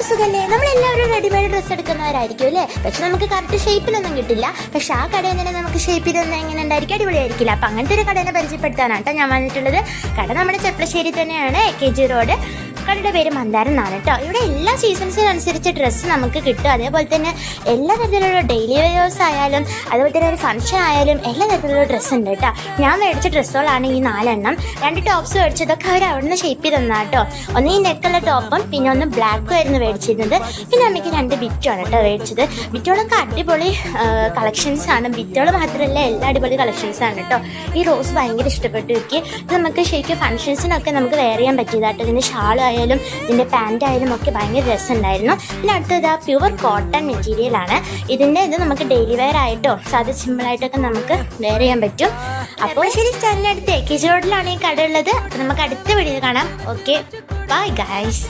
എല്ലാവർക്കും സുഖല്ലേ? നമ്മളെല്ലാവരും റെഡിമെയ്ഡ് ഡ്രസ്സ് എടുക്കുന്നവരായിരിക്കും അല്ലേ? പക്ഷെ നമുക്ക് കറക്റ്റ് ഷേപ്പിലൊന്നും കിട്ടില്ല. പക്ഷെ ആ കടയിൽ തന്നെ നമുക്ക് ഷേപ്പ് ചെയ്തൊന്നും എങ്ങനെ ഉണ്ടായിരിക്കും, അടിപൊളിയായിരിക്കില്ല. അപ്പം അങ്ങനത്തെ ഒരു കടേനെ പരിചയപ്പെടുത്താനാണ് കേട്ടോ ഞാൻ വന്നിട്ടുള്ളത്. കട നമ്മുടെ ചെർപ്പളശ്ശേരി തന്നെയാണ്, AKG റോഡ്. കടയുടെ പേര് മന്ദാരം എന്നാണ് കേട്ടോ. ഇവിടെ എല്ലാ സീസൺസിനനുസരിച്ച് ഡ്രസ്സ് നമുക്ക് കിട്ടും. അതേപോലെ തന്നെ എല്ലാ തരത്തിലുള്ള ഡെയിലി വെയേഴ്സ് ആയാലും അതുപോലെ തന്നെ ഒരു ഫംഗ്ഷൻ ആയാലും എല്ലാ തരത്തിലുള്ള ഡ്രസ്സ് ഉണ്ട് കേട്ടോ. ഞാൻ മേടിച്ച ഡ്രസ്സുകളാണ് ഈ 4 എണ്ണം. 2 ടോപ്സ് മേടിച്ചതൊക്കെ അവർ അവിടെ നിന്ന് ഷേപ്പ് ചെയ്ത് തന്നാ കേട്ടോ. ഒന്ന് ഈ നെക്കുള്ള ടോപ്പും പിന്നെ ഒന്ന് ബ്ലാക്കും ആയിരുന്നു മേടിച്ചിരുന്നത്. പിന്നെ അമ്മയ്ക്ക് 2 ബിറ്റുമാണ് കേട്ടോ മേടിച്ചത്. ബിറ്റുകളൊക്കെ അടിപൊളി കളക്ഷൻസ് ആണ്. ബിറ്റുകൾ മാത്രമല്ല എല്ലാ അടിപൊളി കളക്ഷൻസ് ആണ് കേട്ടോ. ഈ റോസ് ഭയങ്കര ഇഷ്ടപ്പെട്ടു എനിക്ക്. ഇത് നമുക്ക് ശരിക്കും ഫംഗ്ഷൻസിനൊക്കെ നമുക്ക് വെയർ ചെയ്യാൻ പറ്റിയതാട്ടോ. ഇതിൻ്റെ ഷാൾ ആയാലും ഇതിൻ്റെ പാൻറ് ആയാലും ഒക്കെ ഭയങ്കര രസമുണ്ടായിരുന്നു. പിന്നെ അടുത്തത് ആ പ്യുവർ കോട്ടൺ മെറ്റീരിയലാണ്. ഇതിൻ്റെ ഇത് നമുക്ക് ഡെയിലി വെയർ ആയിട്ടോ സാധാ സിമ്പിളായിട്ടൊക്കെ നമുക്ക് വെയർ ചെയ്യാൻ പറ്റും. അപ്പോൾ ശരി, സ്റ്റാൻഡിനടുത്ത് AKG റോഡിലാണ് ഈ കട ഉള്ളത്. നമുക്ക് അടുത്ത വീഡിയോ കാണാം. Okay, bye guys.